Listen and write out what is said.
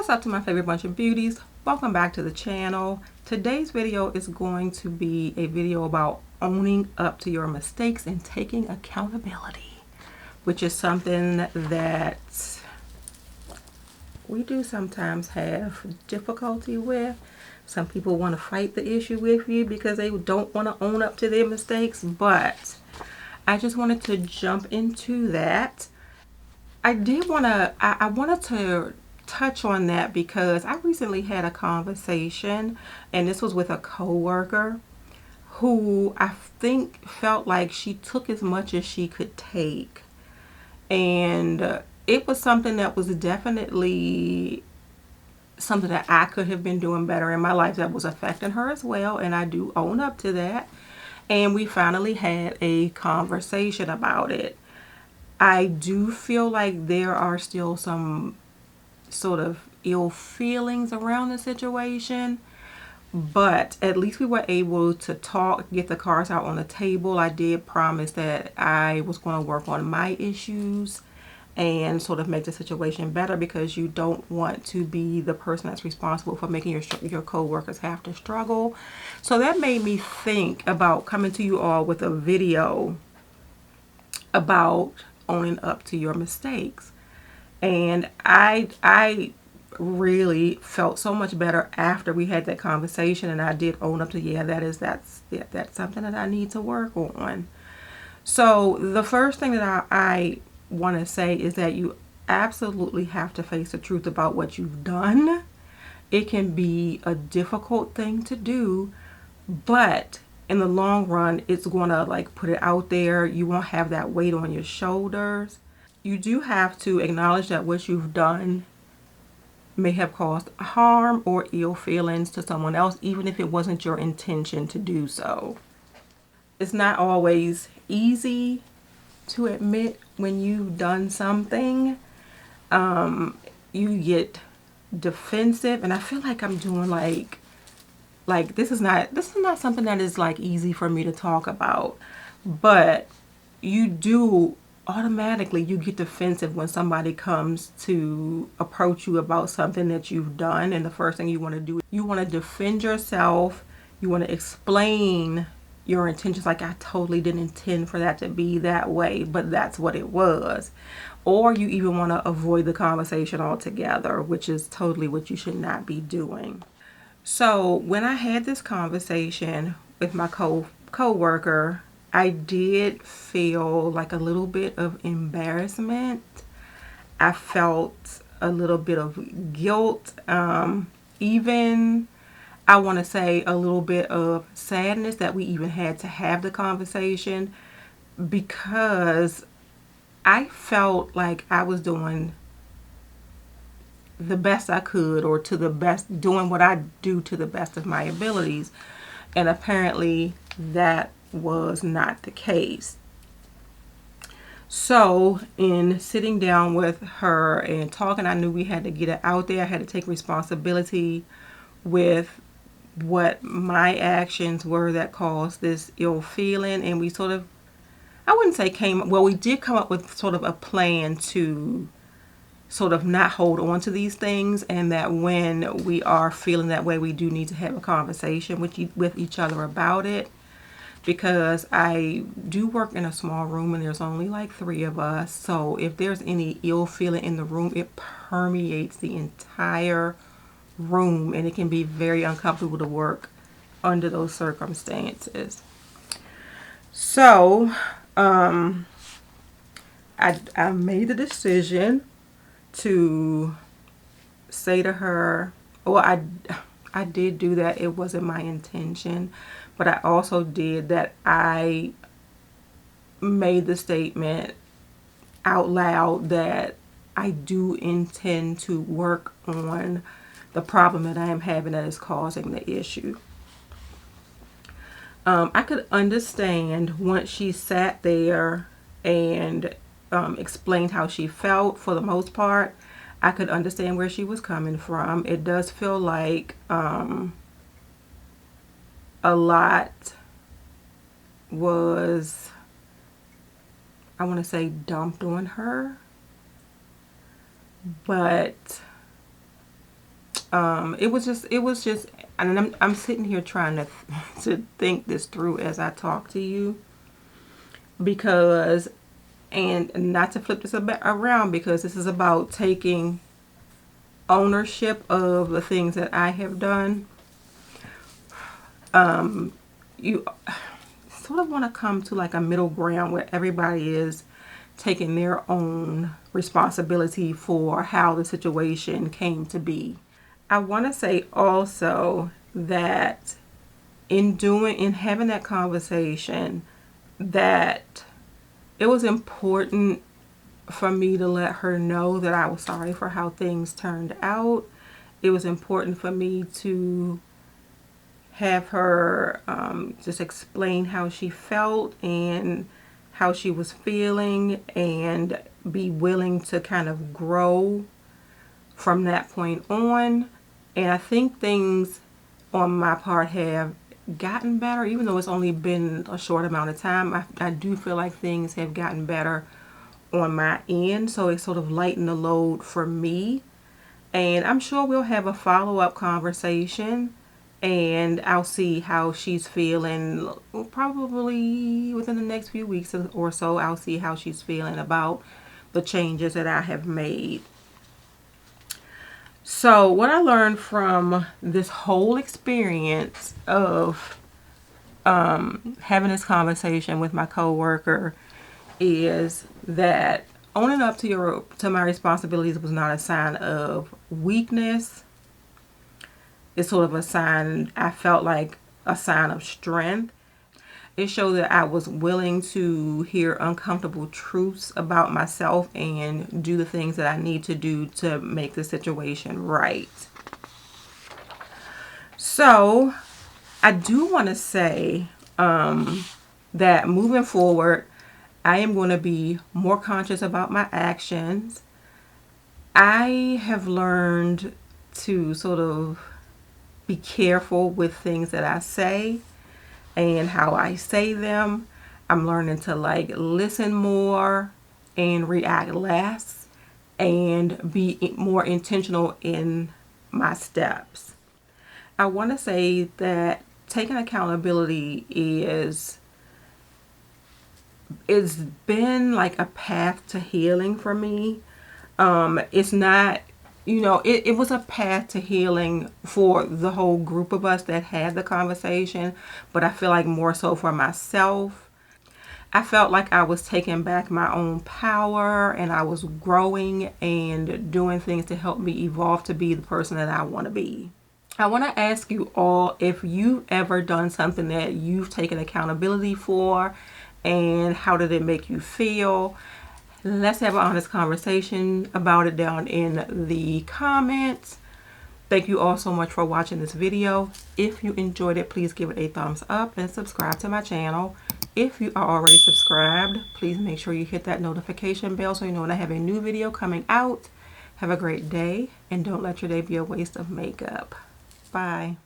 What's up to my favorite bunch of beauties? Welcome back to the channel. Today's video is going to be a video about owning up to your mistakes and taking accountability, which is something that we do sometimes have difficulty with. Some people want to fight the issue with you because they don't want to own up to their mistakes, but I just wanted to jump into that. I wanted to touch on that because I recently had a conversation, and this was with a coworker who I think felt like she took as much as she could take. And it was something that was definitely something that I could have been doing better in my life that was affecting her as well, and I do own up to that. And we finally had a conversation about it. I do feel like there are still some sort of ill feelings around the situation, but at least we were able to talk, get the cards out on the table. I did promise that I was going to work on my issues and sort of make the situation better, because you don't want to be the person that's responsible for making your co-workers have to struggle. So that made me think about coming to you all with a video about owning up to your mistakes. And I really felt so much better after we had that conversation, and I did own up to, that's something that I need to work on. So the first thing that I want to say is that you absolutely have to face the truth about what you've done. It can be a difficult thing to do, but in the long run, it's going to put it out there. You won't have that weight on your shoulders. You do have to acknowledge that what you've done may have caused harm or ill feelings to someone else, even if it wasn't your intention to do so. It's not always easy to admit when you've done something. You get defensive, and I feel like I'm doing this is not something that is easy for me to talk about, but you do automatically, you get defensive when somebody comes to approach you about something that you've done, and the first thing you want to do, you want to defend yourself. You want to explain your intentions, like, I totally didn't intend for that to be that way, but that's what it was. Or you even want to avoid the conversation altogether, which is totally what you should not be doing. So when I had this conversation with my co-worker, I did feel like a little bit of embarrassment. I felt a little bit of guilt, even I want to say a little bit of sadness that we even had to have the conversation, because I felt like I was doing the best I could, or doing what I do to the best of my abilities. And apparently that was not the case. So in sitting down with her and talking, I knew we had to get it out there. I had to take responsibility with what my actions were that caused this ill feeling. And we sort of, I wouldn't say we did come up with sort of a plan to sort of not hold on to these things, and that when we are feeling that way, we do need to have a conversation with each other about it. Because I do work in a small room, and there's only 3 of us. So if there's any ill feeling in the room, it permeates the entire room, and it can be very uncomfortable to work under those circumstances. So I made the decision to say to her, well, I did do that. It wasn't my intention, but I also did that. I made the statement out loud that I do intend to work on the problem that I am having that is causing the issue. I could understand once she sat there and explained how she felt. For the most part, I could understand where she was coming from. It does feel like a lot was, I want to say, dumped on her, but It was just, and I'm sitting here trying to think this through as I talk to you, because, and not to flip this around, because this is about taking ownership of the things that I have done. You sort of want to come to like a middle ground where everybody is taking their own responsibility for how the situation came to be. I want to say also that in having that conversation, that it was important for me to let her know that I was sorry for how things turned out. It was important for me to have her just explain how she felt and how she was feeling, and be willing to kind of grow from that point on. And I think things on my part have gotten better, even though it's only been a short amount of time. I do feel like things have gotten better on my end, so it sort of lightened the load for me. And I'm sure we'll have a follow-up conversation, and I'll see how she's feeling. Probably within the next few weeks or so, I'll see how she's feeling about the changes that I have made. So what I learned from this whole experience of having this conversation with my coworker is that owning up to my responsibilities was not a sign of weakness. It's sort of a sign, I felt like a sign of strength. It showed that I was willing to hear uncomfortable truths about myself and do the things that I need to do to make the situation right. So I do want to say that moving forward, I am going to be more conscious about my actions. I have learned to sort of be careful with things that I say and how I say them. I'm learning to like listen more and react less, and be more intentional in my steps. I want to say that taking accountability it's been like a path to healing for me. It's not, it was a path to healing for the whole group of us that had the conversation, but I feel like more so for myself. I felt like I was taking back my own power, and I was growing and doing things to help me evolve to be the person that I want to be. I want to ask you all if you've ever done something that you've taken accountability for, and how did it make you feel? Let's have an honest conversation about it down in the comments. Thank you all so much for watching this video. If you enjoyed it, please give it a thumbs up and subscribe to my channel. If you are already subscribed, please make sure you hit that notification bell so you know when I have a new video coming out. Have a great day, and don't let your day be a waste of makeup. Bye.